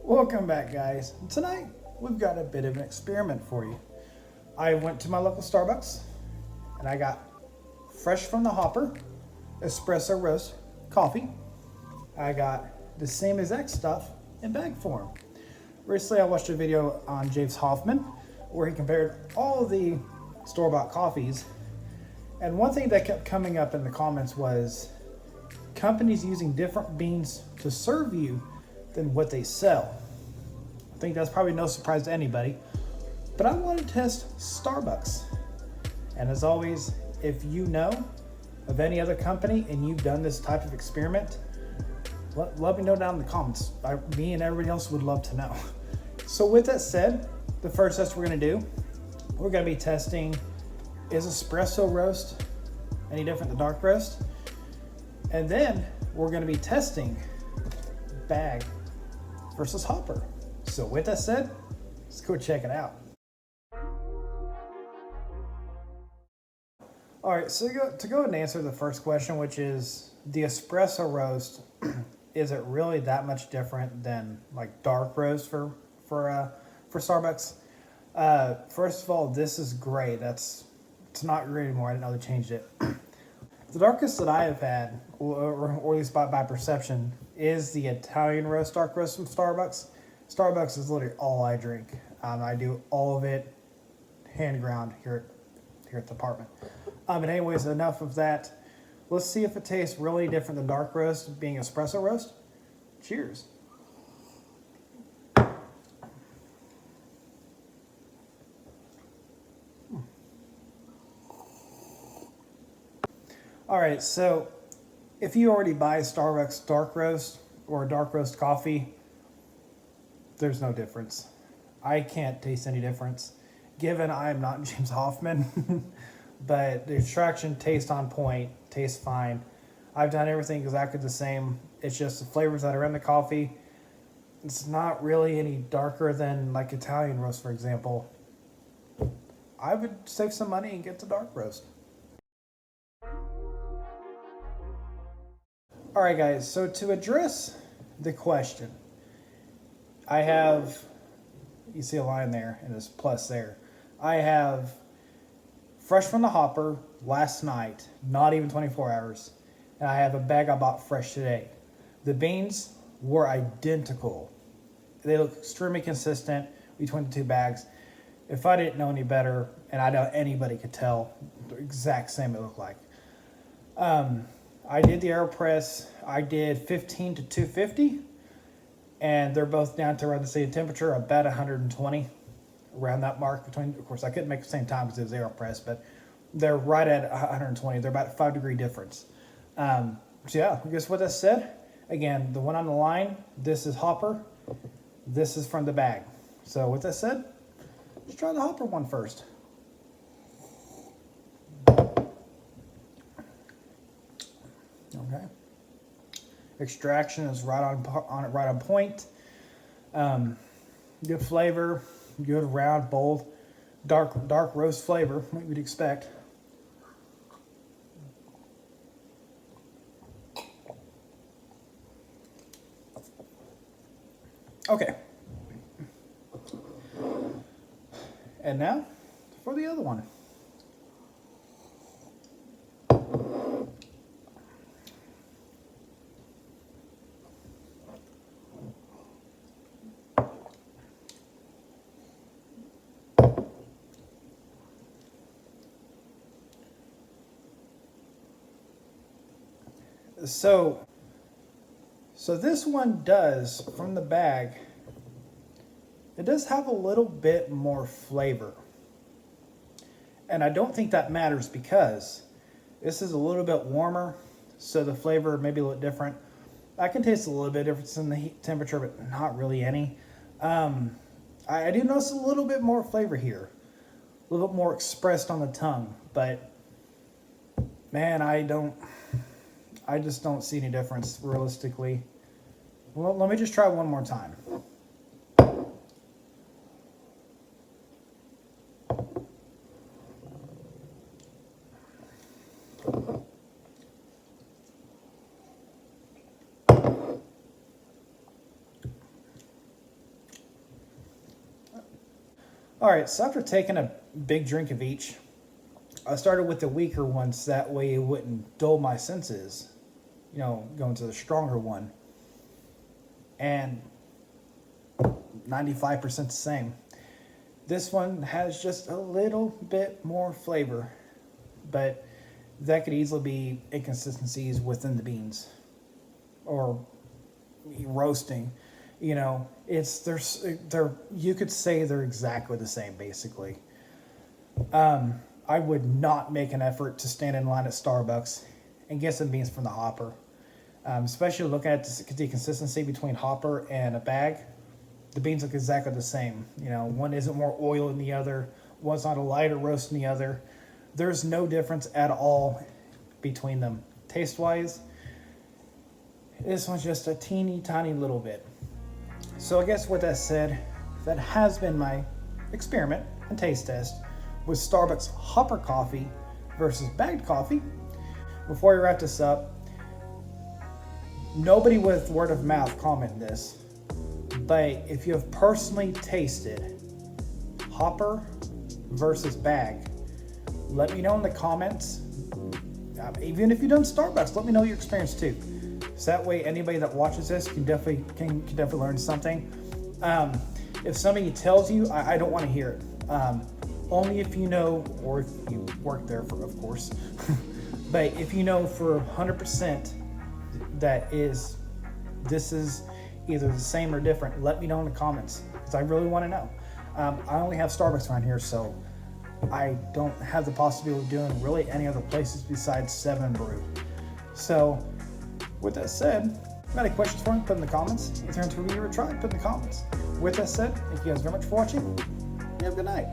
Welcome back, guys. Tonight we've got a bit of an experiment for you. I went to my local Starbucks and I got fresh from the hopper espresso roast coffee. I got the same exact stuff in bag form. Recently I watched a video on James Hoffman where he compared all the store-bought coffees, and one thing that kept coming up in the comments was companies using different beans to serve you than what they sell. I think that's probably no surprise to anybody, but I want to test Starbucks. And as always, if you know of any other company and you've done this type of experiment, let me know down in the comments. Me and everybody else would love to know. So with that said, the first test we're going to do, we're going to be testing, is espresso roast any different than dark roast? And then we're going to be testing bag versus hopper. So with that said, let's go check it out. All right, so to go and answer the first question, which is the espresso roast, is it really that much different than like dark roast for Starbucks? First of all, this is gray. It's not gray anymore. I didn't know they changed it. The darkest that I have had, or at least by perception, is the Italian roast, dark roast from Starbucks. Starbucks is literally all I drink. I do all of it hand ground here at the apartment. But anyways, enough of that. Let's see if it tastes really different than dark roast, being espresso roast. Cheers. All right, so if you already buy Starbucks dark roast or dark roast coffee, there's no difference. I can't taste any difference, given I am not James Hoffman, but the extraction tastes on point, tastes fine. I've done everything exactly the same. It's just the flavors that are in the coffee. It's not really any darker than like Italian roast, for example. I would save some money and get the dark roast. All right, guys, so to address the question, I have, you see a line there and this plus there. I have fresh from the hopper last night, not even 24 hours, and I have a bag I bought fresh today. The beans were identical. They look extremely consistent between the two bags. If I didn't know any better, and I doubt anybody could tell, the exact same it looked like. I did the AeroPress. I did 15 to 250, and they're both down to around the same temperature, about 120, around that mark between. Of course, I couldn't make the same time because it was AeroPress, but they're right at 120. They're about a 5-degree difference. So yeah, I guess what that said. Again, the one on the line, this is hopper. This is from the bag. So with that said, let's try the hopper one first. Okay. Extraction is right on point. Good flavor, good round, bold, dark roast flavor, what you'd expect. Okay. And now for the other one. So this one does, from the bag, it does have a little bit more flavor. And I don't think that matters because this is a little bit warmer, so the flavor may be a little different. I can taste a little bit difference in the heat temperature, but not really any. I do notice a little bit more flavor here, a little bit more expressed on the tongue, but man, I just don't see any difference realistically. Well, let me just try one more time. All right, so after taking a big drink of each, I started with the weaker ones. That way it wouldn't dull my senses, going to the stronger one. And 95% the same. This one has just a little bit more flavor, but that could easily be inconsistencies within the beans or roasting. They're you could say they're exactly the same basically. I would not make an effort to stand in line at Starbucks and get some beans from the hopper, especially looking at the consistency between hopper and a bag. The beans look exactly the same. One isn't more oil than the other. One's not a lighter roast than the other. There's no difference at all between them. Taste-wise, this one's just a teeny tiny little bit. So I guess with that said, that has been my experiment and taste test with Starbucks hopper coffee versus bagged coffee. Before we wrap this up, nobody with word of mouth comment this, but if you have personally tasted hopper versus bag, let me know in the comments. Even if you've done Starbucks, let me know your experience too. So that way anybody that watches this can definitely learn something. If somebody tells you, I don't want to hear it. Only if you know, or if you work there, of course. But if you know for 100% this is either the same or different, let me know in the comments, because I really want to know. I only have Starbucks around here, so I don't have the possibility of doing really any other places besides 7 Brew. So with that said, if you have any questions for me, put in the comments. If you're into a review or try, put in the comments. With that said, thank you guys very much for watching. You have a good night.